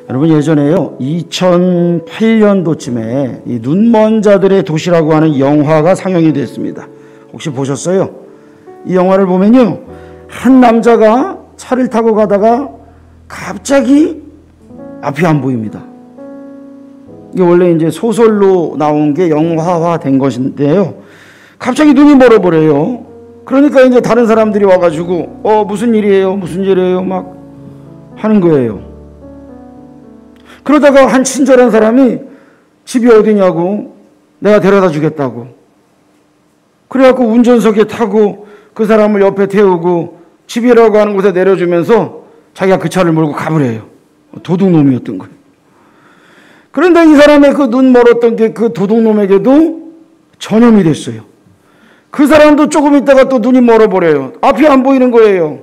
여러분, 예전에요 2008년도쯤에 이 눈먼 자들의 도시라고 하는 영화가 상영이 됐습니다. 혹시 보셨어요? 이 영화를 보면요, 한 남자가 차를 타고 가다가 갑자기 앞이 안 보입니다. 이게 원래 이제 소설로 나온 게 영화화 된 것인데요, 갑자기 눈이 멀어버려요. 그러니까 이제 다른 사람들이 와가지고 무슨 일이에요? 무슨 일이에요? 막 하는 거예요. 그러다가 한 친절한 사람이 집이 어디냐고, 내가 데려다 주겠다고. 그래갖고 운전석에 타고 그 사람을 옆에 태우고 집이라고 하는 곳에 내려주면서 자기가 그 차를 몰고 가버려요. 도둑놈이었던 거예요. 그런데 이 사람의 그 눈 멀었던 게 그 도둑놈에게도 전염이 됐어요. 그 사람도 조금 있다가 또 눈이 멀어버려요. 앞이 안 보이는 거예요.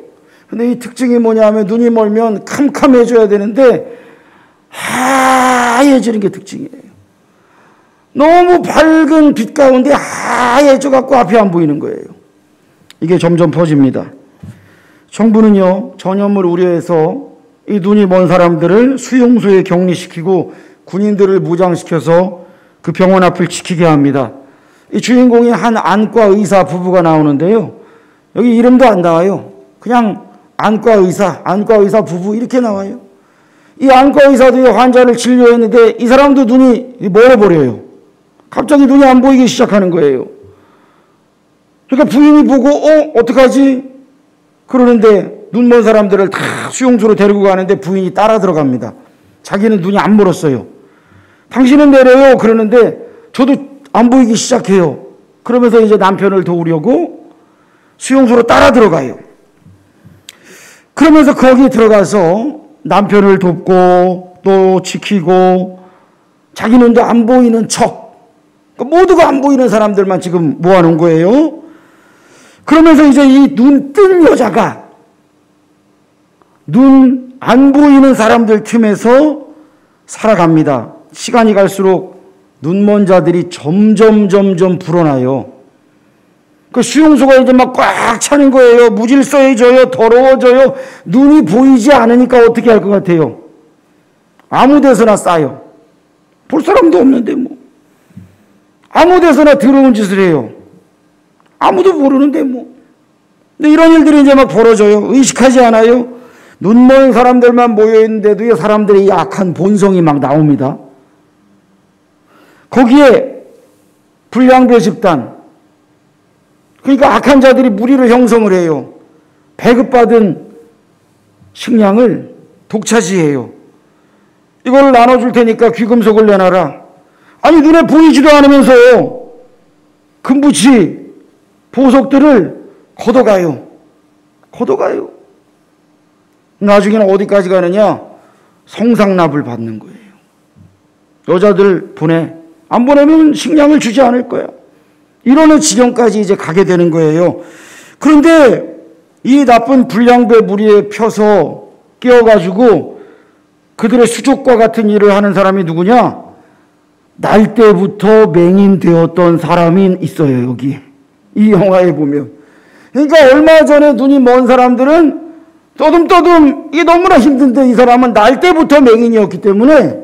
근데 이 특징이 뭐냐 하면, 눈이 멀면 캄캄해져야 되는데 하얘지는 게 특징이에요. 너무 밝은 빛 가운데 하얘져 갖고 앞이 안 보이는 거예요. 이게 점점 퍼집니다. 정부는요, 전염을 우려해서 이 눈이 먼 사람들을 수용소에 격리시키고 군인들을 무장시켜서 그 병원 앞을 지키게 합니다. 이 주인공이 한 안과 의사 부부가 나오는데요, 여기 이름도 안 나와요. 그냥 안과 의사 부부 이렇게 나와요. 이 안과 의사도 환자를 진료했는데 이 사람도 눈이 멀어버려요. 갑자기 눈이 안 보이기 시작하는 거예요. 그러니까 부인이 보고 어떡하지? 그러는데 눈 먼 사람들을 다 수용소로 데리고 가는데 부인이 따라 들어갑니다. 자기는 눈이 안 멀었어요. 당신은 내려요. 그러는데 저도 안 보이기 시작해요. 그러면서 이제 남편을 도우려고 수용소로 따라 들어가요. 그러면서 거기 들어가서 남편을 돕고 또 지키고 자기 눈도 안 보이는 척, 모두가 안 보이는 사람들만 지금 모아놓은 거예요. 그러면서 이제 이 눈 뜬 여자가 눈 안 보이는 사람들 틈에서 살아갑니다. 시간이 갈수록 눈먼 자들이 점점 불어나요. 그 수용소가 이제 막 꽉 차는 거예요. 무질서해져요. 더러워져요. 눈이 보이지 않으니까 어떻게 할 것 같아요? 아무 데서나 싸요. 볼 사람도 없는데 뭐. 아무 데서나 더러운 짓을 해요. 아무도 모르는데 뭐. 근데 이런 일들이 이제 막 벌어져요. 의식하지 않아요? 눈먼 사람들만 모여있는데도 이 사람들의 악한 본성이 막 나옵니다. 거기에 불량배 집단, 그러니까 악한 자들이 무리를 형성을 해요. 배급받은 식량을 독차지해요. 이걸 나눠줄 테니까 귀금속을 내놔라. 아니, 눈에 보이지도 않으면서 금부치, 보석들을 걷어가요. 나중에는 어디까지 가느냐? 성상납을 받는 거예요. 여자들 보내. 안 보내면 식량을 주지 않을 거야. 이러는 지경까지 이제 가게 되는 거예요. 그런데 이 나쁜 불량배 무리에 펴서 끼어가지고 그들의 수족과 같은 일을 하는 사람이 누구냐? 날 때부터 맹인되었던 사람이 있어요, 여기. 이 영화에 보면. 그러니까 얼마 전에 눈이 먼 사람들은 떠듬떠듬, 이게 너무나 힘든데 이 사람은 날 때부터 맹인이었기 때문에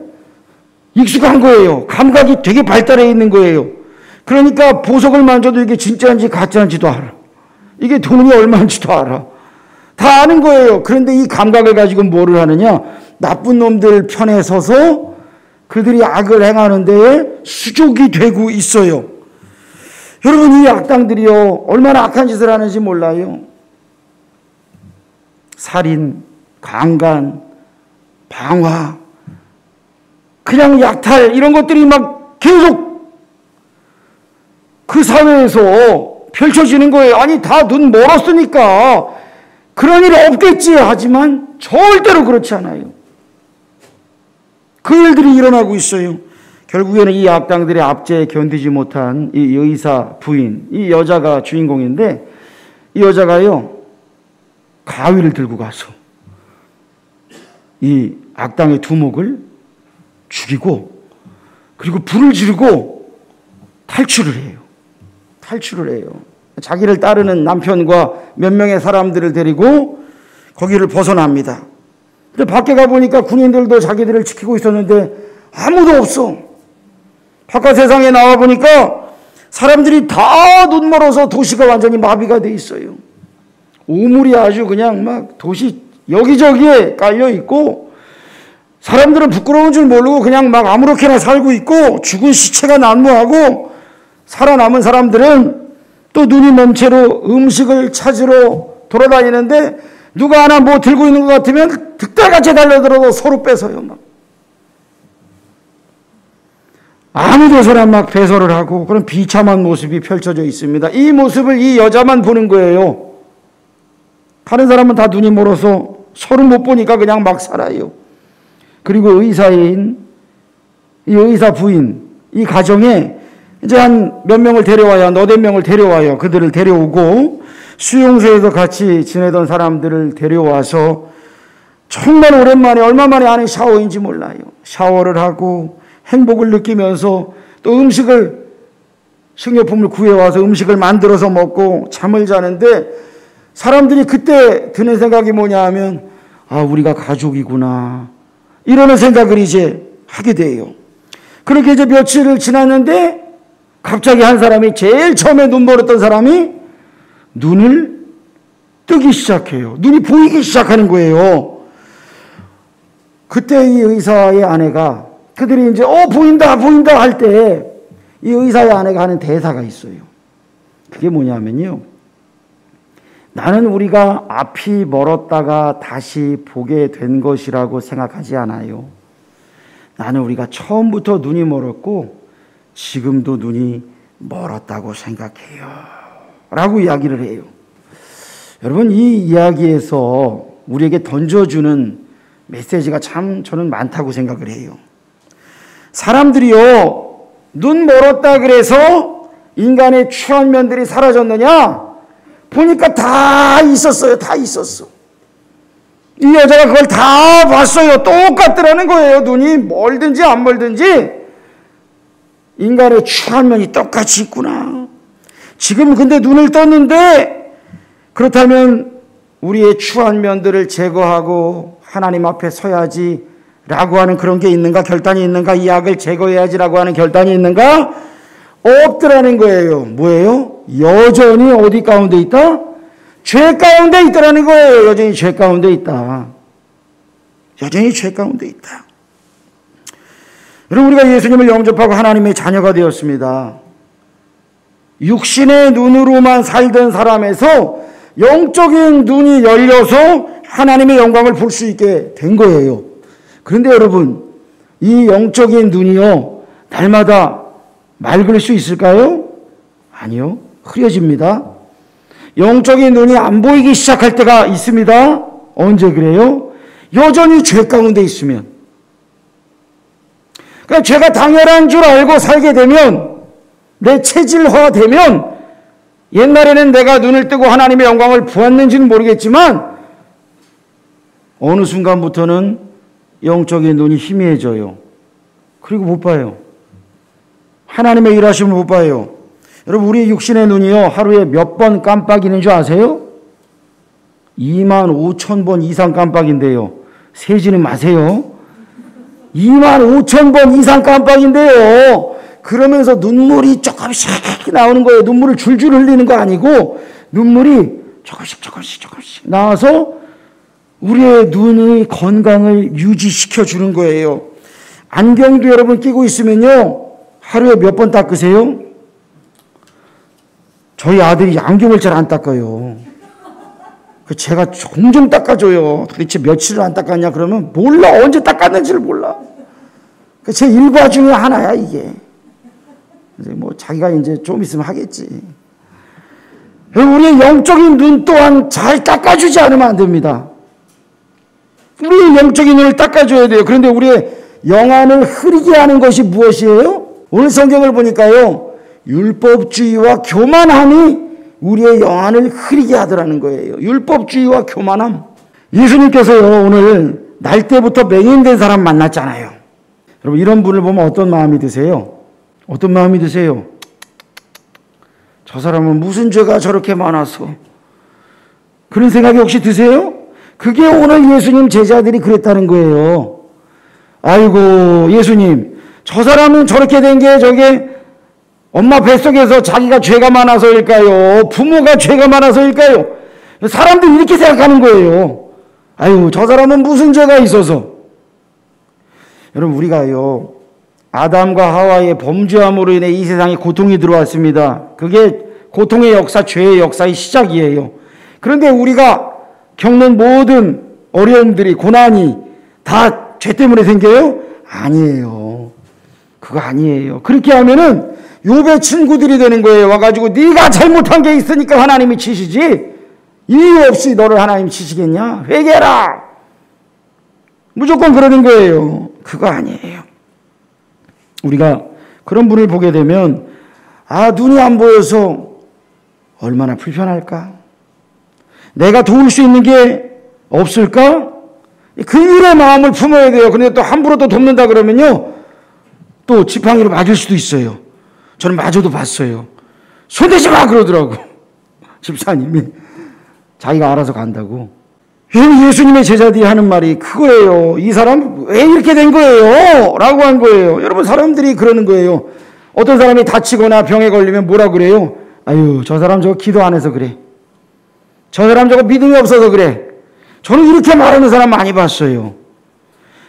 익숙한 거예요. 감각이 되게 발달해 있는 거예요. 그러니까 보석을 만져도 이게 진짜인지 가짜인지도 알아. 이게 돈이 얼마인지도 알아. 다 아는 거예요. 그런데 이 감각을 가지고 뭐를 하느냐? 나쁜 놈들 편에 서서 그들이 악을 행하는 데에 수족이 되고 있어요. 여러분, 이 악당들이요, 얼마나 악한 짓을 하는지 몰라요. 살인, 강간, 방화, 그냥 약탈, 이런 것들이 막 계속 그 사회에서 펼쳐지는 거예요. 아니, 다 눈 멀었으니까 그런 일이 없겠지 하지만 절대로 그렇지 않아요. 그 일들이 일어나고 있어요. 결국에는 이 악당들의 압제에 견디지 못한 이 의사 부인, 이 여자가 주인공인데, 이 여자가요, 가위를 들고 가서 이 악당의 두목을 죽이고, 그리고 불을 지르고 탈출을 해요. 자기를 따르는 남편과 몇 명의 사람들을 데리고 거기를 벗어납니다. 근데 밖에 가보니까 군인들도 자기들을 지키고 있었는데 아무도 없어. 바깥 세상에 나와보니까 사람들이 다 눈 멀어서 도시가 완전히 마비가 돼 있어요. 우물이 아주 그냥 막 도시 여기저기에 깔려 있고, 사람들은 부끄러운 줄 모르고 그냥 막 아무렇게나 살고 있고, 죽은 시체가 난무하고, 살아남은 사람들은 또 눈이 먼 채로 음식을 찾으러 돌아다니는데, 누가 하나 뭐 들고 있는 것 같으면 득달같이 달려들어서 서로 뺏어요. 막 아무 데서나 막 배설을 하고 그런 비참한 모습이 펼쳐져 있습니다. 이 모습을 이 여자만 보는 거예요. 다른 사람은 다 눈이 멀어서 서로 못 보니까 그냥 막 살아요. 그리고 의사인, 이 의사 부인, 이 가정에 이제 한 몇 명을 데려와요. 너댓 명을 데려와요. 그들을 데려오고 수용소에서 같이 지내던 사람들을 데려와서 정말 오랜만에, 얼마 만에 하는 샤워인지 몰라요. 샤워를 하고 행복을 느끼면서 또 음식을, 식료품을 구해와서 음식을 만들어서 먹고 잠을 자는데, 사람들이 그때 드는 생각이 뭐냐 하면, 아, 우리가 가족이구나, 이러는 생각을 이제 하게 돼요. 그렇게 이제 며칠을 지났는데 갑자기 한 사람이, 제일 처음에 눈 멀었던 사람이 눈을 뜨기 시작해요. 눈이 보이기 시작하는 거예요. 그때 이 의사의 아내가, 그들이 이제 보인다 보인다 할 때 이 의사의 아내가 하는 대사가 있어요. 그게 뭐냐면요, 나는 우리가 앞이 멀었다가 다시 보게 된 것이라고 생각하지 않아요. 나는 우리가 처음부터 눈이 멀었고 지금도 눈이 멀었다고 생각해요, 라고 이야기를 해요. 여러분, 이 이야기에서 우리에게 던져주는 메시지가 참 저는 많다고 생각을 해요. 사람들이요, 눈 멀었다 그래서 인간의 추한 면들이 사라졌느냐? 보니까 다 있었어요. 다 있었어. 이 여자가 그걸 다 봤어요. 똑같더라는 거예요. 눈이 멀든지 안 멀든지 인간의 추한 면이 똑같이 있구나. 지금 근데 눈을 떴는데, 그렇다면 우리의 추한 면들을 제거하고 하나님 앞에 서야지 라고 하는 그런 게 있는가? 결단이 있는가? 이 악을 제거해야지 라고 하는 결단이 있는가? 없더라는 거예요. 뭐예요? 여전히 어디 가운데 있다? 죄 가운데 있더라는 거예요. 여전히 죄 가운데 있다. 여전히 죄 가운데 있다. 여러분, 우리가 예수님을 영접하고 하나님의 자녀가 되었습니다. 육신의 눈으로만 살던 사람에서 영적인 눈이 열려서 하나님의 영광을 볼 수 있게 된 거예요. 그런데 여러분, 이 영적인 눈이요, 날마다 맑을 수 있을까요? 아니요. 흐려집니다. 영적인 눈이 안 보이기 시작할 때가 있습니다. 언제 그래요? 여전히 죄 가운데 있으면. 그러니까 죄가 당연한 줄 알고 살게 되면, 내 체질화되면, 옛날에는 내가 눈을 뜨고 하나님의 영광을 보았는지는 모르겠지만 어느 순간부터는 영적인 눈이 희미해져요. 그리고 못 봐요. 하나님의 일하심을 못 봐요. 여러분, 우리 육신의 눈이요, 하루에 몇 번 깜빡이는 줄 아세요? 25,000번 이상 깜빡인데요. 세지는 마세요. 25,000번 이상 깜빡인데요. 그러면서 눈물이 조금씩 나오는 거예요. 눈물을 줄줄 흘리는 거 아니고 눈물이 조금씩 나와서 우리의 눈의 건강을 유지시켜 주는 거예요. 안경도 여러분 끼고 있으면요, 하루에 몇 번 닦으세요? 저희 아들이 안경을 잘 안 닦아요. 제가 종종 닦아줘요. 도대체 며칠을 안 닦았냐 그러면 몰라. 언제 닦았는지를 몰라. 제 일과 중에 하나야 이게. 뭐 자기가 이제 좀 있으면 하겠지. 우리의 영적인 눈 또한 잘 닦아주지 않으면 안 됩니다. 우리의 영적인 눈을 닦아줘야 돼요. 그런데 우리의 영안을 흐리게 하는 것이 무엇이에요? 오늘 성경을 보니까요, 율법주의와 교만함이 우리의 영안을 흐리게 하더라는 거예요. 율법주의와 교만함. 예수님께서요, 오늘 날 때부터 맹인된 사람 만났잖아요. 여러분, 이런 분을 보면 어떤 마음이 드세요? 어떤 마음이 드세요? 저 사람은 무슨 죄가 저렇게 많아서, 그런 생각이 혹시 드세요? 그게 오늘 예수님 제자들이 그랬다는 거예요. 아이고 예수님, 저 사람은 저렇게 된 게 저게 엄마 뱃속에서 자기가 죄가 많아서일까요? 부모가 죄가 많아서일까요? 사람들이 이렇게 생각하는 거예요. 아유, 저 사람은 무슨 죄가 있어서. 여러분, 우리가요, 아담과 하와의 범죄함으로 인해 이 세상에 고통이 들어왔습니다. 그게 고통의 역사, 죄의 역사의 시작이에요. 그런데 우리가 겪는 모든 어려움들이, 고난이 다 죄 때문에 생겨요? 아니에요. 그거 아니에요. 그렇게 하면은 욥의 친구들이 되는 거예요. 와가지고 네가 잘못한 게 있으니까 하나님이 치시지, 이유 없이 너를 하나님이 치시겠냐? 회개해라. 무조건 그러는 거예요. 그거 아니에요. 우리가 그런 분을 보게 되면 눈이 안 보여서 얼마나 불편할까? 내가 도울 수 있는 게 없을까? 그 일의 마음을 품어야 돼요. 그런데 또 함부로 또 돕는다 그러면요, 또 지팡이로 맞을 수도 있어요. 저는 맞아도 봤어요. 손대지 마 그러더라고. 집사님이 자기가 알아서 간다고. 예수님의 제자들이 하는 말이 그거예요. 이 사람 왜 이렇게 된 거예요? 라고 한 거예요. 여러분, 사람들이 그러는 거예요. 어떤 사람이 다치거나 병에 걸리면 뭐라 그래요? 아유, 저 사람 저거 기도 안 해서 그래. 저 사람 저거 믿음이 없어서 그래. 저는 이렇게 말하는 사람 많이 봤어요.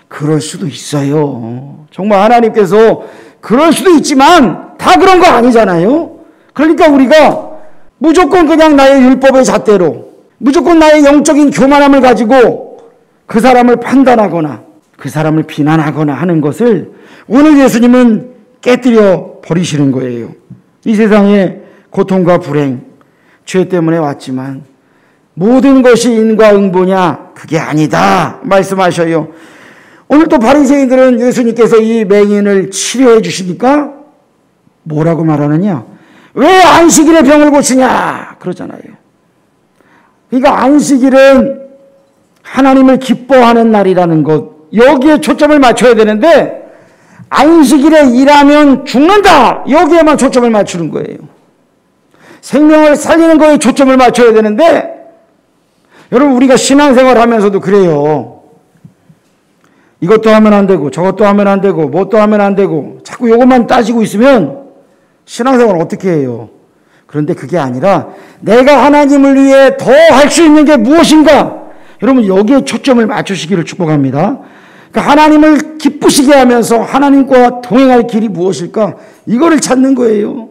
그럴 수도 있어요. 정말 하나님께서 그럴 수도 있지만 다 그런 거 아니잖아요. 그러니까 우리가 무조건 그냥 나의 율법의 잣대로, 무조건 나의 영적인 교만함을 가지고 그 사람을 판단하거나 그 사람을 비난하거나 하는 것을 오늘 예수님은 깨뜨려 버리시는 거예요. 이 세상에 고통과 불행, 죄 때문에 왔지만 모든 것이 인과응보냐? 그게 아니다 말씀하셔요. 오늘 또 바리새인들은 예수님께서 이 맹인을 치료해 주시니까 뭐라고 말하느냐? 왜 안식일에 병을 고치냐? 그러잖아요. 그러니까 안식일은 하나님을 기뻐하는 날이라는 것, 여기에 초점을 맞춰야 되는데 안식일에 일하면 죽는다, 여기에만 초점을 맞추는 거예요. 생명을 살리는 거에 초점을 맞춰야 되는데, 여러분, 우리가 신앙생활 하면서도 그래요. 이것도 하면 안 되고 저것도 하면 안 되고 뭣도 하면 안 되고 자꾸 이것만 따지고 있으면 신앙생활 어떻게 해요? 그런데 그게 아니라 내가 하나님을 위해 더 할 수 있는 게 무엇인가? 여러분, 여기에 초점을 맞추시기를 축복합니다. 그러니까 하나님을 기쁘시게 하면서 하나님과 동행할 길이 무엇일까? 이거를 찾는 거예요.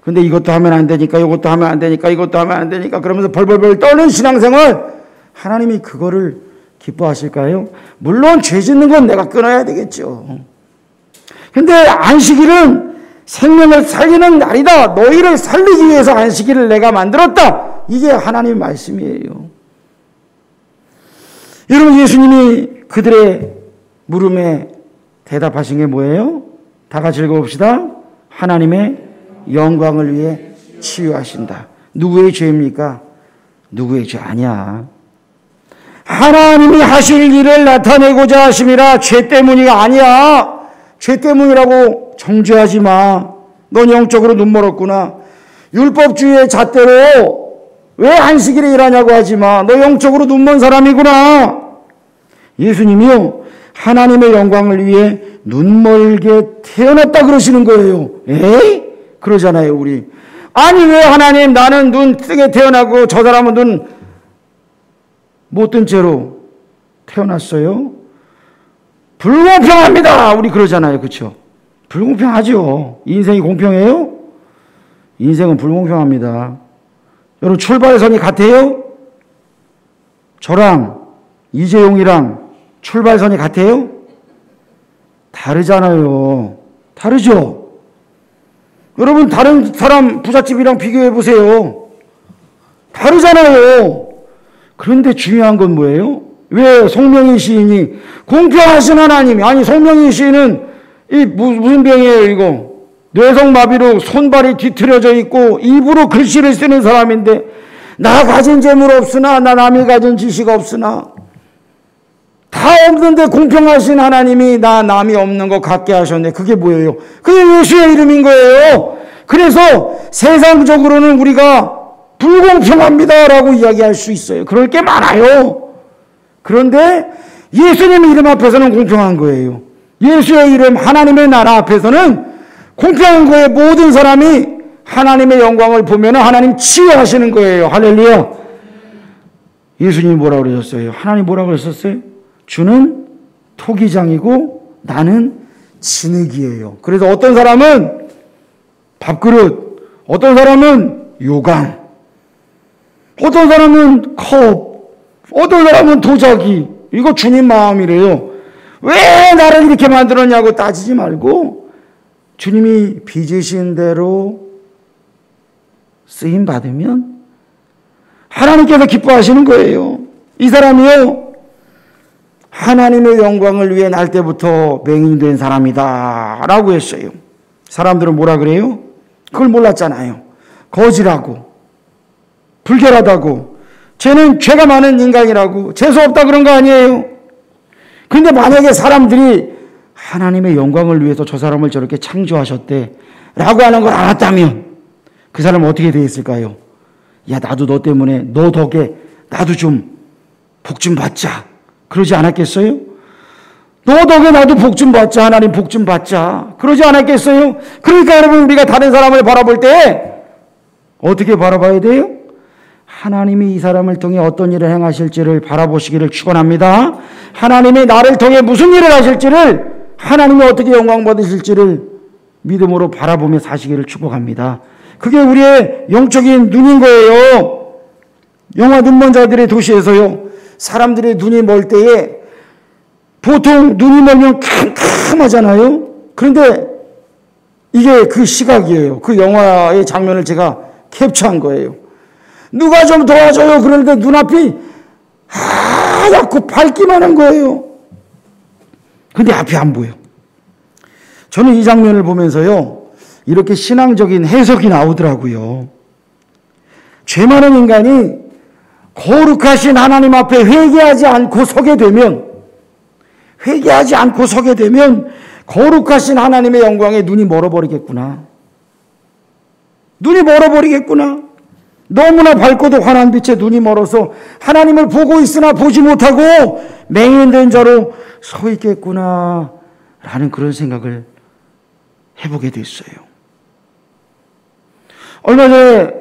근데 이것도 하면 안 되니까, 이것도 하면 안 되니까, 이것도 하면 안 되니까 그러면서 벌벌벌 떠는 신앙생활, 하나님이 그거를 기뻐하실까요? 물론 죄 짓는 건 내가 끊어야 되겠죠. 근데 안식일은 생명을 살리는 날이다. 너희를 살리기 위해서 안식일을 내가 만들었다. 이게 하나님의 말씀이에요. 여러분, 예수님이 그들의 물음에 대답하신 게 뭐예요? 다 같이 읽어봅시다. 하나님의 영광을 위해 치유하신다. 누구의 죄입니까? 누구의 죄 아니야. 하나님이 하실 일을 나타내고자 하심이라. 죄 때문이 아니야. 죄 때문이라고 정죄하지 마. 넌 영적으로 눈멀었구나. 율법주의의 잣대로 왜 안식일에 일하냐고 하지 마. 너 영적으로 눈먼 사람이구나. 예수님이요, 하나님의 영광을 위해 눈멀게 태어났다 그러시는 거예요. 에이? 그러잖아요, 우리. 아니, 왜 하나님, 나는 눈 뜨게 태어나고 저 사람은 눈 못 뜬 채로 태어났어요? 불공평합니다. 우리 그러잖아요. 그렇죠? 불공평하죠. 인생이 공평해요? 인생은 불공평합니다. 여러분, 출발선이 같아요? 저랑 이재용이랑 출발선이 같아요? 다르잖아요. 다르죠? 여러분, 다른 사람 부잣집이랑 비교해 보세요. 다르잖아요. 그런데 중요한 건 뭐예요? 왜 송명희 시인이 공평하신 하나님이, 아니 송명희 시인은 이 무슨 병이에요 이거? 뇌성마비로 손발이 뒤틀어져 있고 입으로 글씨를 쓰는 사람인데, 나 가진 재물 없으나, 나 남이 가진 지식 없으나, 다 없는데 공평하신 하나님이 나 남이 없는 거 갖게 하셨네. 그게 뭐예요? 그게 예수의 이름인 거예요. 그래서 세상적으로는 우리가 불공평합니다라고 이야기할 수 있어요. 그럴 게 많아요. 그런데 예수님의 이름 앞에서는 공평한 거예요. 예수의 이름, 하나님의 나라 앞에서는 공평한 거예요. 모든 사람이 하나님의 영광을 보면 하나님 치유하시는 거예요. 할렐루야. 예수님이 뭐라고 그러셨어요? 하나님 뭐라고 그러셨어요? 주는 토기장이고 나는 진흙이에요. 그래서 어떤 사람은 밥그릇, 어떤 사람은 요강, 어떤 사람은 컵, 어떤 사람은 도자기. 이거 주님 마음이래요. 왜 나를 이렇게 만들었냐고 따지지 말고 주님이 빚으신 대로 쓰임 받으면 하나님께서 기뻐하시는 거예요. 이 사람이요, 하나님의 영광을 위해 날 때부터 맹인된 사람이다 라고 했어요. 사람들은 뭐라 그래요? 그걸 몰랐잖아요. 거지라고, 불결하다고, 쟤는 죄가 많은 인간이라고, 재수 없다 그런 거 아니에요. 그런데 만약에 사람들이 하나님의 영광을 위해서 저 사람을 저렇게 창조하셨대 라고 하는 걸 알았다면 그 사람은 어떻게 되었을까요? 야, 나도 너 때문에, 너 덕에 나도 좀 복 좀 받자, 그러지 않았겠어요? 너 덕에 나도 복 좀 받자, 하나님 복 좀 받자, 그러지 않았겠어요? 그러니까 여러분, 우리가 다른 사람을 바라볼 때 어떻게 바라봐야 돼요? 하나님이 이 사람을 통해 어떤 일을 행하실지를 바라보시기를 축원합니다. 하나님이 나를 통해 무슨 일을 하실지를, 하나님이 어떻게 영광 받으실지를 믿음으로 바라보며 사시기를 축복합니다. 그게 우리의 영적인 눈인 거예요. 영화 눈먼 자들의 도시에서요, 사람들의 눈이 멀 때에 보통 눈이 멀면 캄캄하잖아요. 그런데 이게 그 시각이에요. 그 영화의 장면을 제가 캡처한 거예요. 누가 좀 도와줘요 그러는데 눈앞이 하얗고 밝기만 한 거예요. 근데 앞이 안 보여. 저는 이 장면을 보면서요, 이렇게 신앙적인 해석이 나오더라고요. 죄 많은 인간이 거룩하신 하나님 앞에 회개하지 않고 서게 되면 거룩하신 하나님의 영광에 눈이 멀어버리겠구나. 눈이 멀어버리겠구나. 너무나 밝고도 환한 빛에 눈이 멀어서 하나님을 보고 있으나 보지 못하고 맹인된 자로 서 있겠구나 라는 그런 생각을 해보게 됐어요. 얼마 전에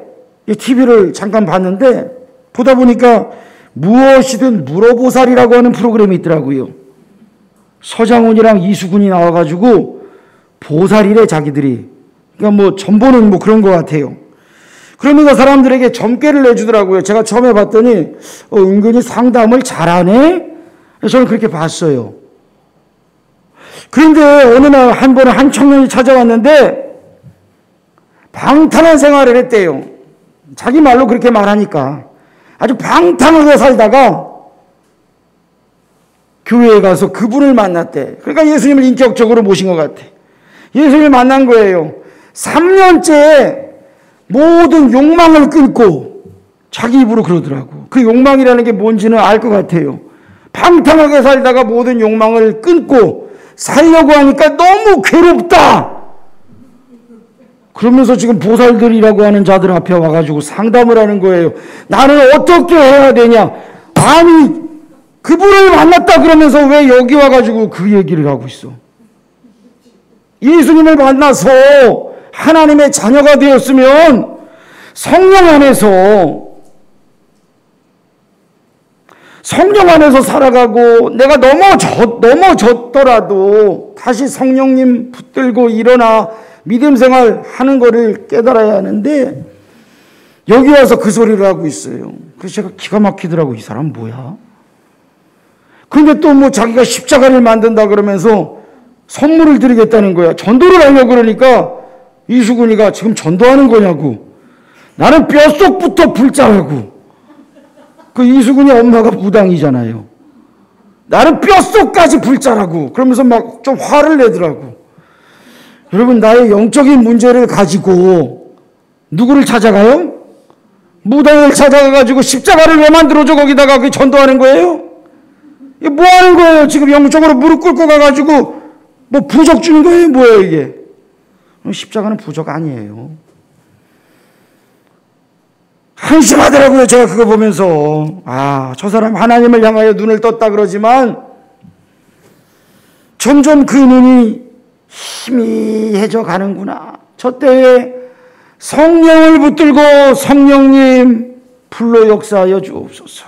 TV를 잠깐 봤는데 보다 보니까 무엇이든 물어보살이라고 하는 프로그램이 있더라고요. 서장훈이랑 이수근이 나와가지고 보살이래 자기들이. 그러니까 뭐 전보는 뭐 그런 것 같아요. 그러면서 사람들에게 점괘를 내주더라고요. 제가 처음에 봤더니 은근히 상담을 잘하네? 저는 그렇게 봤어요. 그런데 어느 날 한 번은 한 청년이 찾아왔는데 방탕한 생활을 했대요. 자기 말로 그렇게 말하니까 아주 방탕하게 살다가 교회에 가서 그분을 만났대. 그러니까 예수님을 인격적으로 모신 것 같아. 예수님을 만난 거예요. 3년째 모든 욕망을 끊고, 자기 입으로 그러더라고. 그 욕망이라는 게 뭔지는 알 것 같아요. 방탕하게 살다가 모든 욕망을 끊고 살려고 하니까 너무 괴롭다. 그러면서 지금 보살들이라고 하는 자들 앞에 와가지고 상담을 하는 거예요. 나는 어떻게 해야 되냐. 아니, 그분을 만났다 그러면서 왜 여기 와가지고 그 얘기를 하고 있어. 예수님을 만나서 하나님의 자녀가 되었으면 성령 안에서 살아가고, 내가 넘어졌더라도 다시 성령님 붙들고 일어나 믿음 생활 하는 거를 깨달아야 하는데, 여기 와서 그 소리를 하고 있어요. 그래서 제가 기가 막히더라고. 이 사람 뭐야? 근데 또 뭐 자기가 십자가를 만든다 그러면서 선물을 드리겠다는 거야. 전도를 하려고 그러니까 이수근이가 지금 전도하는 거냐고. 나는 뼛속부터 불자라고. 그 이수근이 엄마가 무당이잖아요. 나는 뼛속까지 불자라고. 그러면서 막 좀 화를 내더라고. 여러분, 나의 영적인 문제를 가지고 누구를 찾아가요? 무당을 찾아가가지고 십자가를 왜 만들어줘 거기다가 그 전도하는 거예요? 이게 뭐 하는 거예요? 지금 영적으로 무릎 꿇고 가가지고 뭐 부적 주는 거예요? 뭐예요 이게? 십자가는 부적 아니에요. 한심하더라고요. 제가 그거 보면서. 저 사람 하나님을 향하여 눈을 떴다 그러지만 점점 그 눈이 희미해져 가는구나. 저 때에 성령을 붙들고 성령님 불로 역사하여 주옵소서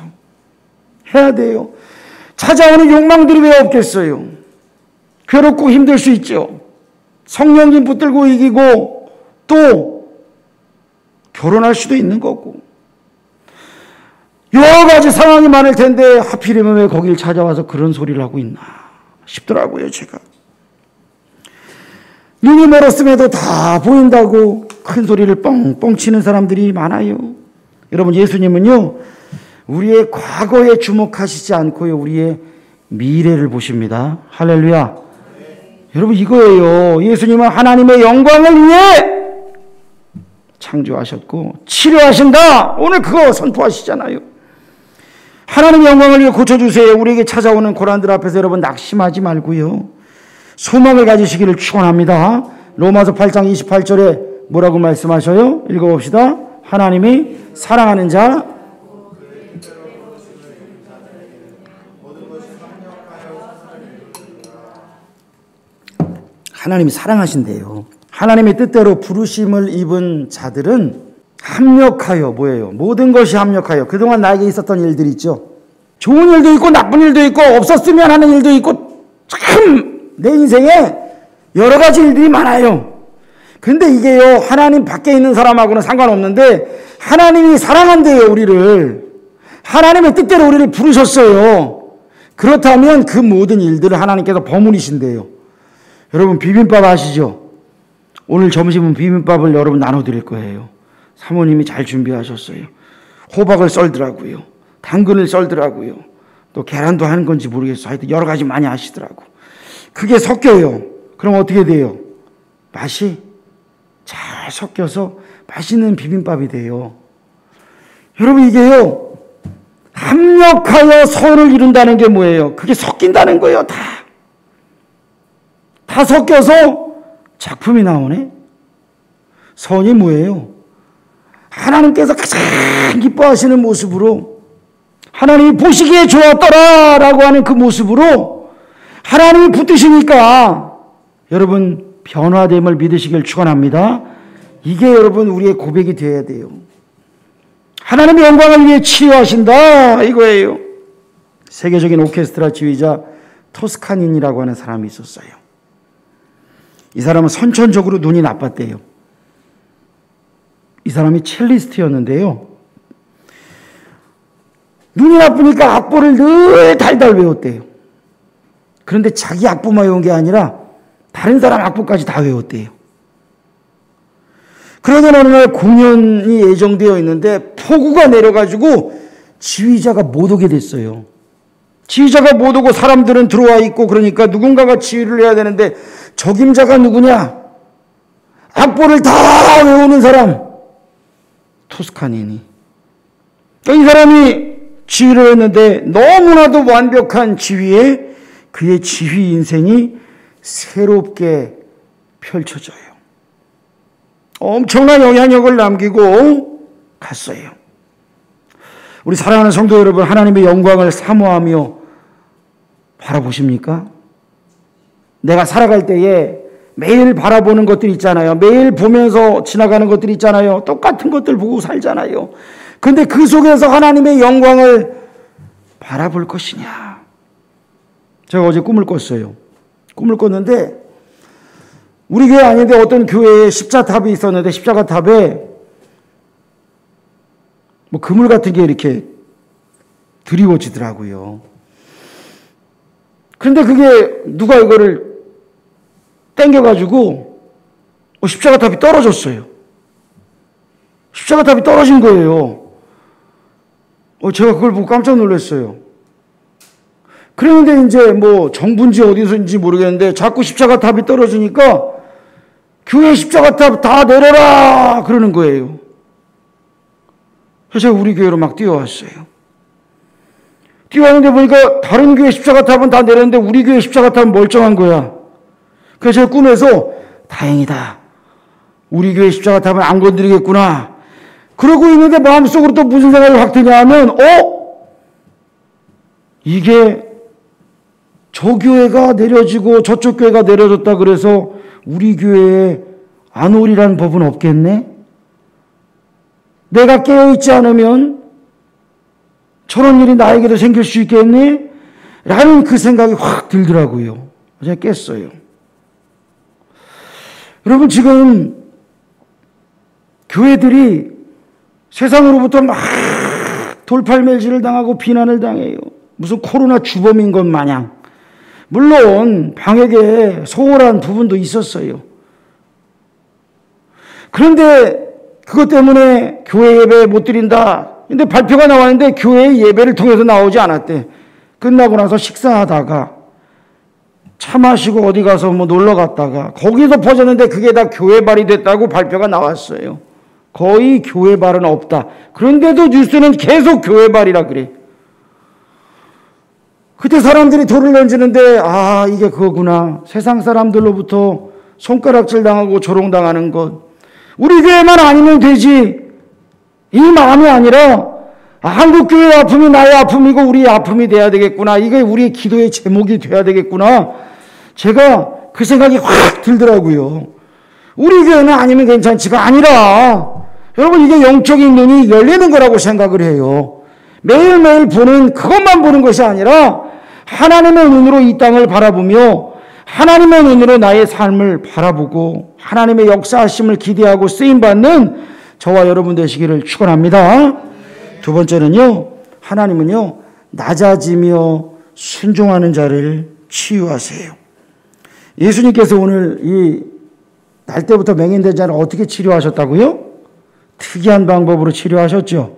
해야 돼요. 찾아오는 욕망들이 왜 없겠어요? 괴롭고 힘들 수 있죠. 성령님 붙들고 이기고 또 결혼할 수도 있는 거고 여러 가지 상황이 많을 텐데 하필이면 왜 거길 찾아와서 그런 소리를 하고 있나 싶더라고요. 제가 눈이 멀었음에도 다 보인다고 큰 소리를 뻥뻥 치는 사람들이 많아요. 여러분, 예수님은요 우리의 과거에 주목하시지 않고요 우리의 미래를 보십니다. 할렐루야. 여러분, 이거예요. 예수님은 하나님의 영광을 위해 창조하셨고 치료하신다. 오늘 그거 선포하시잖아요. 하나님의 영광을 위해 고쳐주세요. 우리에게 찾아오는 고난들 앞에서 여러분 낙심하지 말고요 소망을 가지시기를 축원합니다. 로마서 8장 28절에 뭐라고 말씀하셔요? 읽어봅시다. 하나님이 사랑하는 자 하나님이 사랑하신대요. 하나님의 뜻대로 부르심을 입은 자들은 합력하여 뭐예요? 모든 것이 합력하여 그동안 나에게 있었던 일들이 있죠. 좋은 일도 있고 나쁜 일도 있고 없었으면 하는 일도 있고 참 내 인생에 여러 가지 일들이 많아요. 근데 이게요 하나님 밖에 있는 사람하고는 상관없는데 하나님이 사랑한대요. 우리를 하나님의 뜻대로 우리를 부르셨어요. 그렇다면 그 모든 일들을 하나님께서 버무리신대요. 여러분, 비빔밥 아시죠? 오늘 점심은 비빔밥을 여러분 나눠드릴 거예요. 사모님이 잘 준비하셨어요. 호박을 썰더라고요. 당근을 썰더라고요. 또 계란도 하는 건지 모르겠어요. 하여튼 여러 가지 많이 하시더라고. 그게 섞여요. 그럼 어떻게 돼요? 맛이 잘 섞여서 맛있는 비빔밥이 돼요. 여러분, 이게요 합력하여 선을 이룬다는 게 뭐예요? 그게 섞인다는 거예요. 다 섞여서 작품이 나오네. 선이 뭐예요? 하나님께서 가장 기뻐하시는 모습으로 하나님이 보시기에 좋았더라라고 하는 그 모습으로 하나님이 붙드시니까 여러분 변화됨을 믿으시길 축원합니다. 이게 여러분 우리의 고백이 되어야 돼요. 하나님의 영광을 위해 치유하신다 이거예요. 세계적인 오케스트라 지휘자 토스카닌이라고 하는 사람이 있었어요. 이 사람은 선천적으로 눈이 나빴대요. 이 사람이 첼리스트였는데요. 눈이 나쁘니까 악보를 늘 달달 외웠대요. 그런데 자기 악보만 외운 게 아니라 다른 사람 악보까지 다 외웠대요. 그러던 어느 날 공연이 예정되어 있는데 폭우가 내려가지고 지휘자가 못 오게 됐어요. 지휘자가 못 오고 사람들은 들어와 있고 그러니까 누군가가 지휘를 해야 되는데 적임자가 누구냐? 악보를 다 외우는 사람. 토스카닌이. 이 사람이 지휘를 했는데 너무나도 완벽한 지휘에 그의 지휘 인생이 새롭게 펼쳐져요. 엄청난 영향력을 남기고 갔어요. 우리 사랑하는 성도 여러분, 하나님의 영광을 사모하며 바라보십니까? 내가 살아갈 때에 매일 바라보는 것들 있잖아요. 매일 보면서 지나가는 것들 있잖아요. 똑같은 것들 보고 살잖아요. 근데 그 속에서 하나님의 영광을 바라볼 것이냐? 제가 어제 꿈을 꿨어요. 꿈을 꿨는데 우리 교회 아닌데 어떤 교회에 십자탑이 있었는데 십자가탑에 뭐 그물 같은 게 이렇게 드리워지더라고요. 그런데 그게 누가 이거를 땡겨가지고 십자가탑이 떨어졌어요. 십자가탑이 떨어진 거예요. 제가 그걸 보고 깜짝 놀랐어요. 그런데 이제 뭐 정부인지 어디서인지 모르겠는데 자꾸 십자가탑이 떨어지니까 교회 십자가탑 다 내려라 그러는 거예요. 그래서 제가 우리 교회로 막 뛰어왔어요. 뛰어왔는데 보니까 다른 교회 십자가탑은 다 내렸는데 우리 교회 십자가탑은 멀쩡한 거야. 그래서 제가 꿈에서 다행이다. 우리 교회 십자가탑은 안 건드리겠구나. 그러고 있는데 마음속으로 또 무슨 생각이 확 드냐 하면, 이게 저 교회가 내려지고 저쪽 교회가 내려졌다 그래서 우리 교회에 안 오리라는 법은 없겠네? 내가 깨어있지 않으면 저런 일이 나에게도 생길 수 있겠니? 라는 그 생각이 확 들더라고요. 제가 깼어요. 여러분, 지금 교회들이 세상으로부터 막 돌팔매질을 당하고 비난을 당해요. 무슨 코로나 주범인 것 마냥. 물론 방역에 소홀한 부분도 있었어요. 그런데 그것 때문에 교회 예배 못 드린다. 근데 발표가 나왔는데 교회 예배를 통해서 나오지 않았대. 끝나고 나서 식사하다가 차 마시고 어디 가서 뭐 놀러 갔다가 거기서 퍼졌는데 그게 다 교회발이 됐다고 발표가 나왔어요. 거의 교회발은 없다. 그런데도 뉴스는 계속 교회발이라 그래. 그때 사람들이 돌을 던지는데 이게 그거구나. 세상 사람들로부터 손가락질 당하고 조롱당하는 것. 우리 교회만 아니면 되지. 이 마음이 아니라 한국 교회의 아픔이 나의 아픔이고 우리의 아픔이 돼야 되겠구나. 이게 우리의 기도의 제목이 돼야 되겠구나. 제가 그 생각이 확 들더라고요. 우리 교회는 아니면 괜찮지가 아니라 여러분, 이게 영적인 눈이 열리는 거라고 생각을 해요. 매일매일 보는 그것만 보는 것이 아니라 하나님의 눈으로 이 땅을 바라보며 하나님의 눈으로 나의 삶을 바라보고 하나님의 역사하심을 기대하고 쓰임받는 저와 여러분 되시기를 축원합니다. 두 번째는요, 하나님은요 낮아지며 순종하는 자를 치유하세요. 예수님께서 오늘 이 날 때부터 맹인된 자를 어떻게 치료하셨다고요? 특이한 방법으로 치료하셨죠.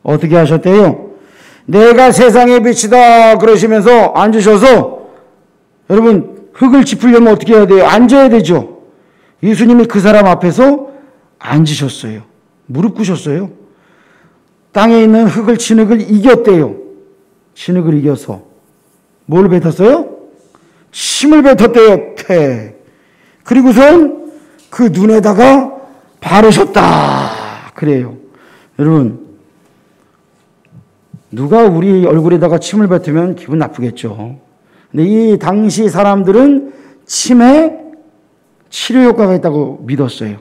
어떻게 하셨대요? 내가 세상의 빛이다 그러시면서 앉으셔서, 여러분 흙을 짚으려면 어떻게 해야 돼요? 앉아야 되죠. 예수님이 그 사람 앞에서 앉으셨어요. 무릎 꿇으셨어요. 땅에 있는 흙을 진흙을 이겼대요. 진흙을 이겨서 뭘 뱉었어요? 침을 뱉었대요. 그리고선 그 눈에다가 바르셨다 그래요. 여러분, 누가 우리 얼굴에다가 침을 뱉으면 기분 나쁘겠죠. 근데 이 당시 사람들은 침에 치료 효과가 있다고 믿었어요.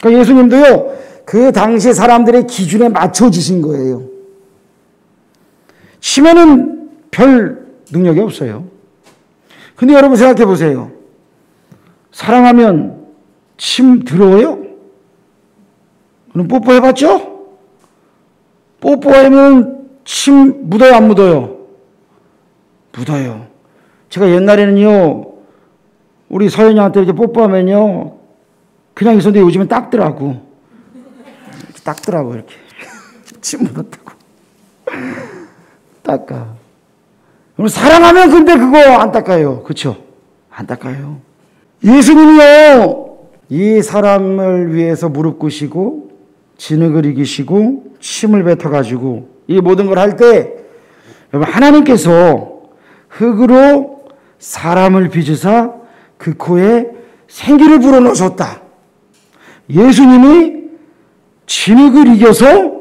그러니까 예수님도요 그 당시 사람들의 기준에 맞춰주신 거예요. 침에는 별 능력이 없어요. 근데 여러분 생각해 보세요. 사랑하면 침 더러워요? 그럼 뽀뽀해봤죠? 뽀뽀하면 침 묻어요, 안 묻어요? 묻어요. 제가 옛날에는요, 우리 서연이한테 이렇게 뽀뽀하면요, 그냥 있었는데 요즘은 닦더라고. 이렇게. 침 묻었다고. 닦아. 그럼 사랑하면 근데 그거 안 닦아요. 그쵸? 안 닦아요. 예수님이요, 이 사람을 위해서 무릎 꿇으시고, 진흙을 이기시고, 침을 뱉어가지고, 이 모든 걸 할 때, 여러분, 하나님께서 흙으로 사람을 빚으사 그 코에 생기를 불어넣으셨다. 예수님이 진흙을 이겨서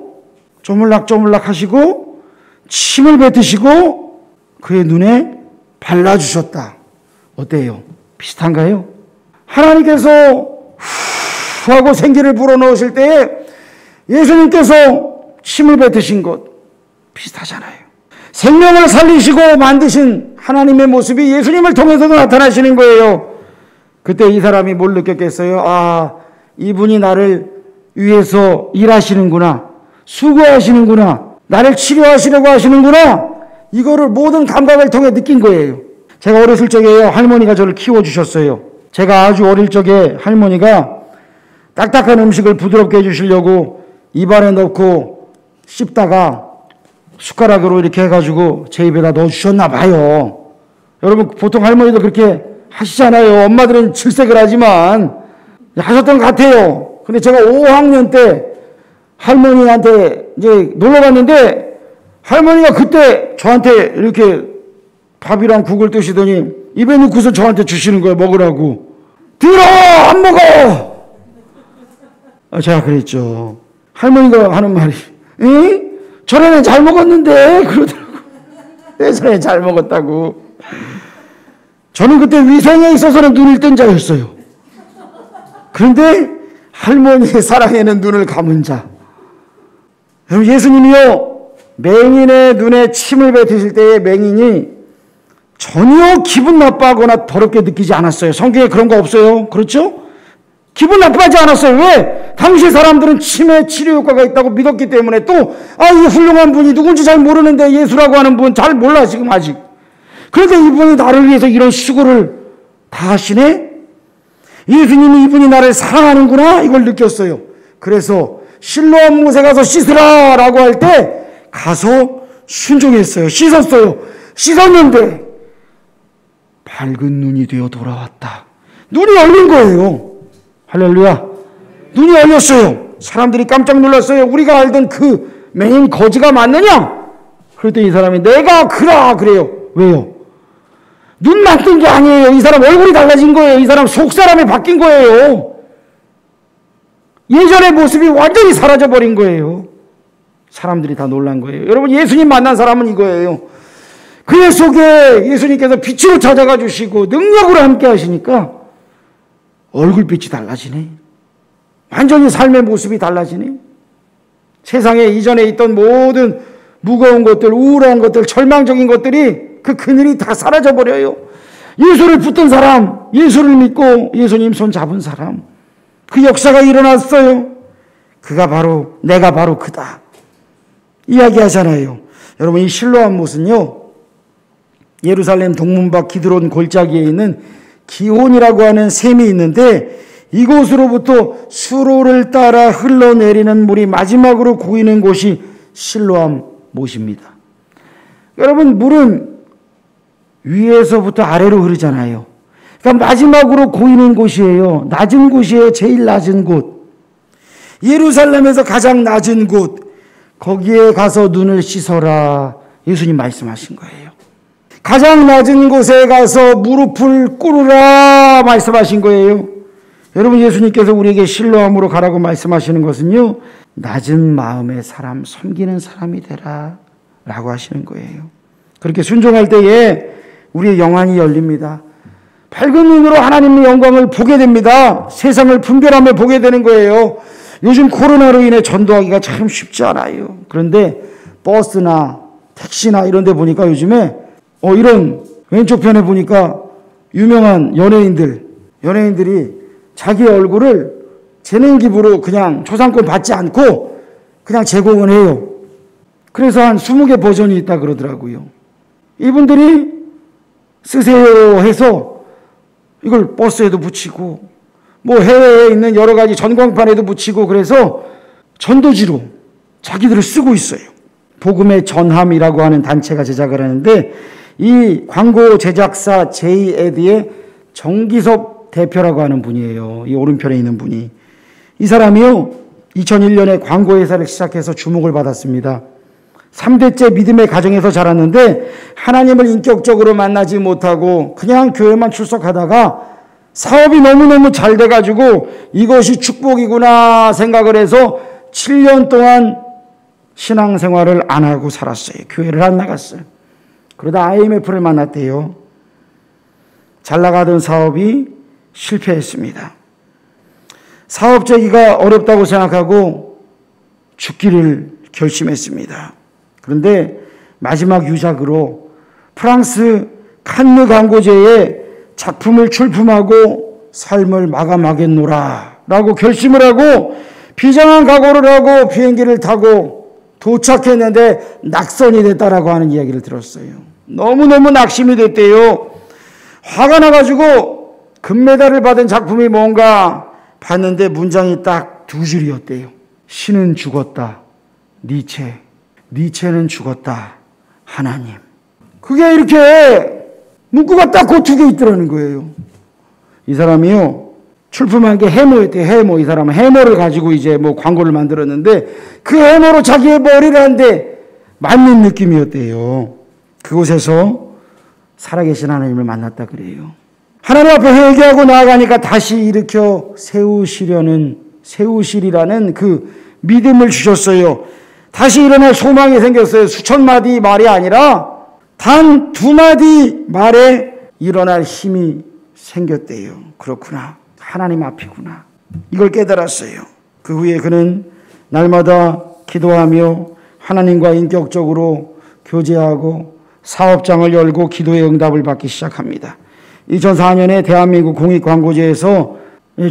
쪼물락쪼물락 하시고, 침을 뱉으시고, 그의 눈에 발라주셨다. 어때요? 비슷한가요? 하나님께서 후 하고 생기를 불어넣으실 때에 예수님께서 침을 뱉으신 것 비슷하잖아요. 생명을 살리시고 만드신 하나님의 모습이 예수님을 통해서도 나타나시는 거예요. 그때 이 사람이 뭘 느꼈겠어요? 이분이 나를 위해서 일하시는구나. 수고하시는구나. 나를 치료하시려고 하시는구나. 이거를 모든 감각을 통해 느낀 거예요. 제가 어렸을 적에요, 할머니가 저를 키워주셨어요. 제가 아주 어릴 적에 할머니가 딱딱한 음식을 부드럽게 해주시려고 입안에 넣고 씹다가 숟가락으로 이렇게 해가지고 제 입에다 넣어주셨나 봐요. 여러분, 보통 할머니도 그렇게 하시잖아요. 엄마들은 질색을 하지만 하셨던 것 같아요. 근데 제가 5학년 때 할머니한테 이제 놀러 갔는데 할머니가 그때 저한테 이렇게 밥이랑 국을 뜨시더니 입에 넣고서 저한테 주시는 거예요. 먹으라고. 들어! 안 먹어! 제가 그랬죠. 할머니가 하는 말이, 에? 전에는 잘 먹었는데 그러더라고. 전에 잘 먹었다고. 저는 그때 위생에 있어서는 눈을 뜬 자였어요. 그런데 할머니의 사랑에는 눈을 감은 자. 여러분, 예수님이요, 맹인의 눈에 침을 뱉으실 때에 맹인이 전혀 기분 나빠하거나 더럽게 느끼지 않았어요. 성경에 그런 거 없어요. 그렇죠? 기분 나빠하지 않았어요. 왜? 당시 사람들은 치매 치료 효과가 있다고 믿었기 때문에, 또 이 훌륭한 분이 누군지 잘 모르는데 예수라고 하는 분 잘 몰라 지금 아직. 그런데 이분이 나를 위해서 이런 수고를 다 하시네? 예수님이 이분이 나를 사랑하는구나, 이걸 느꼈어요. 그래서 실로암 못에 가서 씻으라 라고 할 때 가서 순종했어요. 씻었어요. 씻었는데 밝은 눈이 되어 돌아왔다. 눈이 열린 거예요. 할렐루야. 눈이 열렸어요. 사람들이 깜짝 놀랐어요. 우리가 알던 그 맹인 거지가 맞느냐? 그랬더니 이 사람이 내가 그래요. 왜요? 눈만 뜬 게 아니에요. 이 사람 얼굴이 달라진 거예요. 이 사람 속사람이 바뀐 거예요. 예전의 모습이 완전히 사라져버린 거예요. 사람들이 다 놀란 거예요. 여러분, 예수님 만난 사람은 이거예요. 그의 속에 예수님께서 빛으로 찾아가 주시고 능력으로 함께 하시니까 얼굴빛이 달라지네. 완전히 삶의 모습이 달라지네. 세상에 이전에 있던 모든 무거운 것들, 우울한 것들, 절망적인 것들이 그 그늘이 다 사라져버려요. 예수를 붙든 사람, 예수를 믿고 예수님 손 잡은 사람, 그 역사가 일어났어요. 내가 바로 그다 이야기하잖아요. 여러분, 이 실로암 못은요, 예루살렘 동문 밖 기드론 골짜기에 있는 기혼이라고 하는 샘이 있는데, 이곳으로부터 수로를 따라 흘러내리는 물이 마지막으로 고이는 곳이 실로암 못입니다. 여러분, 물은 위에서부터 아래로 흐르잖아요. 그러니까 마지막으로 고이는 곳이에요. 낮은 곳이에요. 제일 낮은 곳. 예루살렘에서 가장 낮은 곳. 거기에 가서 눈을 씻어라. 예수님 말씀하신 거예요. 가장 낮은 곳에 가서 무릎을 꿇으라 말씀하신 거예요. 여러분, 예수님께서 우리에게 실로암으로 가라고 말씀하시는 것은요, 낮은 마음의 사람, 섬기는 사람이 되라 라고 하시는 거예요. 그렇게 순종할 때에 우리의 영안이 열립니다. 밝은 눈으로 하나님의 영광을 보게 됩니다. 세상을 분별하며 보게 되는 거예요. 요즘 코로나로 인해 전도하기가 참 쉽지 않아요. 그런데 버스나 택시나 이런 데 보니까 요즘에 이런 왼쪽 편에 보니까 유명한 연예인들이 자기 얼굴을 재능 기부로 그냥 초상권 받지 않고 그냥 제공을 해요. 그래서 한 20개 버전이 있다 그러더라고요. 이분들이 쓰세요 해서 이걸 버스에도 붙이고 해외에 있는 여러 가지 전광판에도 붙이고, 그래서 전도지로 자기들을 쓰고 있어요. 복음의 전함이라고 하는 단체가 제작을 하는데, 이 광고 제작사 제이에드의 정기섭 대표라고 하는 분이에요. 이 오른편에 있는 분이. 이 사람이요, 2001년에 광고 회사를 시작해서 주목을 받았습니다. 3대째 믿음의 가정에서 자랐는데 하나님을 인격적으로 만나지 못하고 그냥 교회만 출석하다가 사업이 너무너무 잘 돼가지고 이것이 축복이구나 생각을 해서 7년 동안 신앙생활을 안 하고 살았어요. 교회를 안 나갔어요. 그러다 IMF를 만났대요. 잘 나가던 사업이 실패했습니다. 사업 재기가 어렵다고 생각하고 죽기를 결심했습니다. 그런데 마지막 유작으로 프랑스 칸느 광고제에 작품을 출품하고 삶을 마감하겠노라 라고 결심을 하고 비장한 각오를 하고 비행기를 타고 도착했는데 낙선이 됐다라고 하는 이야기를 들었어요. 너무너무 낙심이 됐대요. 화가 나가지고 금메달을 받은 작품이 뭔가 봤는데 문장이 딱 두 줄이었대요. 신은 죽었다. 니체는 죽었다. 하나님. 그게 이렇게 문구가 딱 그 두 개 있더라는 거예요. 이 사람이요, 출품한 게 해모였대요. 해모. 이 사람은 해모를 가지고 이제 광고를 만들었는데 그 해모로 자기의 머리를 한데 맞는 느낌이었대요. 그곳에서 살아계신 하나님을 만났다 그래요. 하나님 앞에 회개하고 나아가니까 다시 일으켜 세우시리라는 그 믿음을 주셨어요. 다시 일어날 소망이 생겼어요. 수천 마디 말이 아니라 단 2마디 말에 일어날 힘이 생겼대요. 그렇구나. 하나님 앞이구나. 이걸 깨달았어요. 그 후에 그는 날마다 기도하며 하나님과 인격적으로 교제하고 사업장을 열고 기도의 응답을 받기 시작합니다. 2004년에 대한민국 공익광고제에서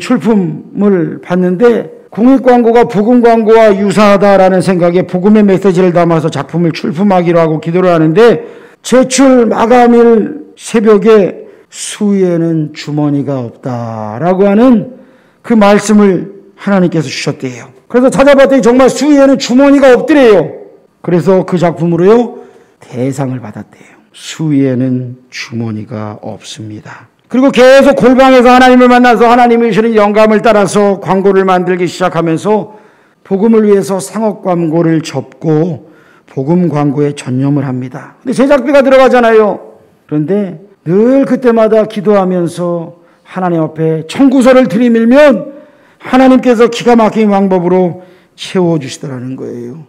출품을 봤는데 공익광고가 복음광고와 유사하다라는 생각에 복음의 메시지를 담아서 작품을 출품하기로 하고 기도를 하는데 제출 마감일 새벽에 수위에는 주머니가 없다라고 하는 그 말씀을 하나님께서 주셨대요. 그래서 찾아봤더니 정말 수위에는 주머니가 없더래요. 그래서 그 작품으로요 대상을 받았대요. 수위에는 주머니가 없습니다. 그리고 계속 골방에서 하나님을 만나서 하나님이 주시는 영감을 따라서 광고를 만들기 시작하면서 복음을 위해서 상업 광고를 접고 복음 광고에 전념을 합니다. 근데 제작비가 들어가잖아요. 그런데 늘 그때마다 기도하면서 하나님 앞에 청구서를 들이밀면 하나님께서 기가 막힌 방법으로 채워주시더라는 거예요.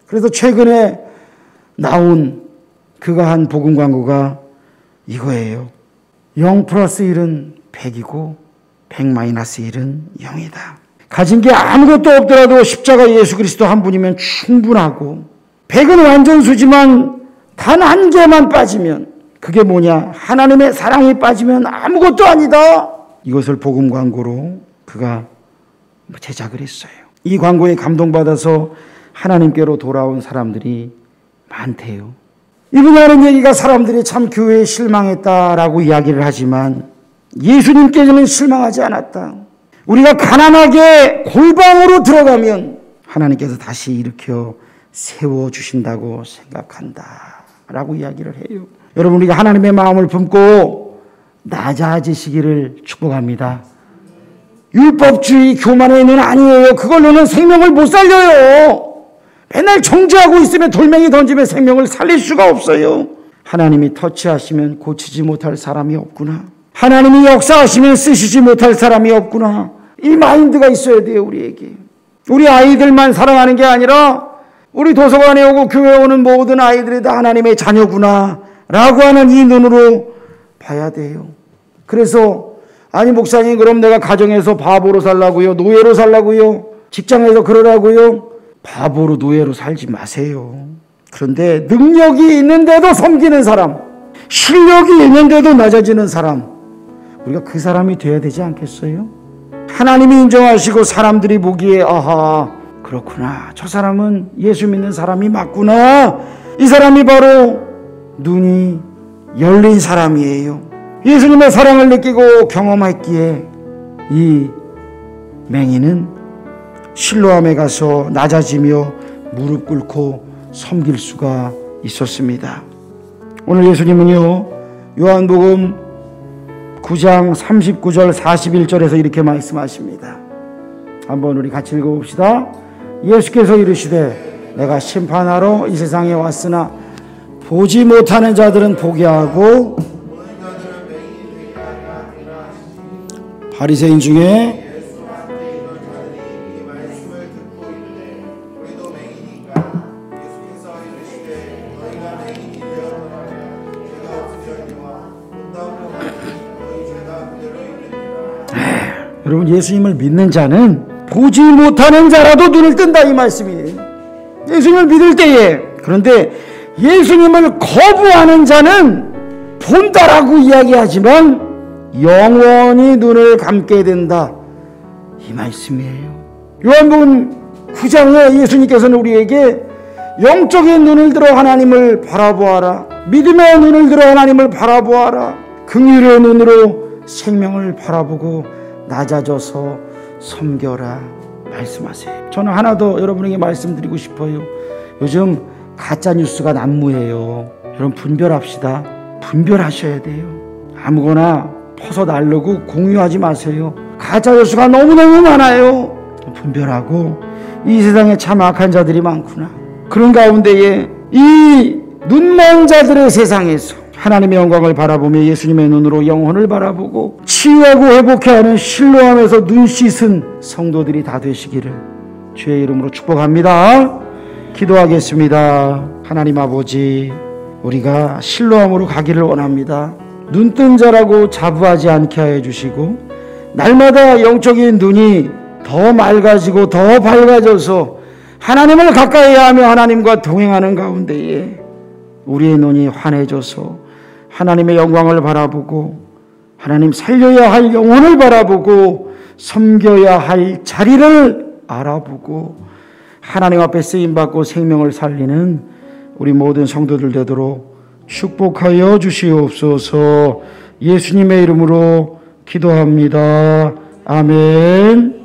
그래서 최근에 나온 그가 한 복음 광고가 이거예요. 0 플러스 1은 100이고 100 마이너스 1은 0이다. 가진 게 아무것도 없더라도 십자가 예수 그리스도 한 분이면 충분하고 100은 완전수지만 단 한 개만 빠지면 그게 뭐냐? 하나님의 사랑이 빠지면 아무것도 아니다. 이것을 복음 광고로 그가 제작을 했어요. 이 광고에 감동받아서 하나님께로 돌아온 사람들이 많대요. 이분이 하는 얘기가 사람들이 참 교회에 실망했다라고 이야기를 하지만 예수님께서는 실망하지 않았다. 우리가 가난하게 골방으로 들어가면 하나님께서 다시 일으켜 세워주신다고 생각한다 라고 이야기를 해요. 여러분, 우리가 하나님의 마음을 품고 낮아지시기를 축복합니다. 율법주의 교만에는 아니에요. 그걸로는 생명을 못 살려요. 맨날 정죄하고 있으면 돌멩이 던지면 생명을 살릴 수가 없어요. 하나님이 터치하시면 고치지 못할 사람이 없구나. 하나님이 역사하시면 쓰시지 못할 사람이 없구나. 이 마인드가 있어야 돼요, 우리에게. 우리 아이들만 사랑하는 게 아니라 우리 도서관에 오고 교회에 오는 모든 아이들이 다 하나님의 자녀구나 라고 하는 이 눈으로 봐야 돼요. 그래서 아니 목사님, 그럼 내가 가정에서 바보로 살라고요? 노예로 살라고요? 직장에서 그러라고요? 바보로 노예로 살지 마세요. 그런데 능력이 있는데도 섬기는 사람, 실력이 있는데도 낮아지는 사람, 우리가 그 사람이 돼야 되지 않겠어요? 하나님이 인정하시고 사람들이 보기에 아하, 그렇구나, 저 사람은 예수 믿는 사람이 맞구나, 이 사람이 바로 눈이 열린 사람이에요. 예수님의 사랑을 느끼고 경험했기에 이 맹인은 실로암에 가서 낮아지며 무릎 꿇고 섬길 수가 있었습니다. 오늘 예수님은요, 요한복음 9장 39절 41절에서 이렇게 말씀하십니다. 한번 우리 같이 읽어봅시다. 예수께서 이르시되 내가 심판하러 이 세상에 왔으나 보지 못하는 자들은 보게 하고 바리새인 중에 여러분, 예수님을 믿는 자는 보지 못하는 자라도 눈을 뜬다 이 말씀이에요. 예수님을 믿을 때에. 그런데 예수님을 거부하는 자는 본다라고 이야기하지만 영원히 눈을 감게 된다 이 말씀이에요. 요한복음 9장에 예수님께서는 우리에게 영적인 눈을 들어 하나님을 바라보아라, 믿음의 눈을 들어 하나님을 바라보아라, 긍휼의 눈으로 생명을 바라보고 낮아져서 섬겨라 말씀하세요. 저는 하나 더 여러분에게 말씀드리고 싶어요. 요즘 가짜뉴스가 난무해요. 여러분, 분별합시다. 분별하셔야 돼요. 아무거나 퍼서 나르고 공유하지 마세요. 가짜뉴스가 너무너무 많아요. 분별하고 이 세상에 참 악한 자들이 많구나. 그런 가운데에 이 눈먼 자들의 세상에서 하나님의 영광을 바라보며 예수님의 눈으로 영혼을 바라보고 치유하고 회복해 하는 실로암에서 눈 씻은 성도들이 다 되시기를 주의 이름으로 축복합니다. 기도하겠습니다. 하나님 아버지, 우리가 실로암으로 가기를 원합니다. 눈뜬 자라고 자부하지 않게 하여 주시고, 날마다 영적인 눈이 더 맑아지고 더 밝아져서 하나님을 가까이 하며 하나님과 동행하는 가운데에 우리의 눈이 환해져서 하나님의 영광을 바라보고, 하나님 살려야 할 영혼을 바라보고, 섬겨야 할 자리를 알아보고, 하나님 앞에 쓰임받고 생명을 살리는 우리 모든 성도들 되도록 축복하여 주시옵소서. 예수님의 이름으로 기도합니다. 아멘.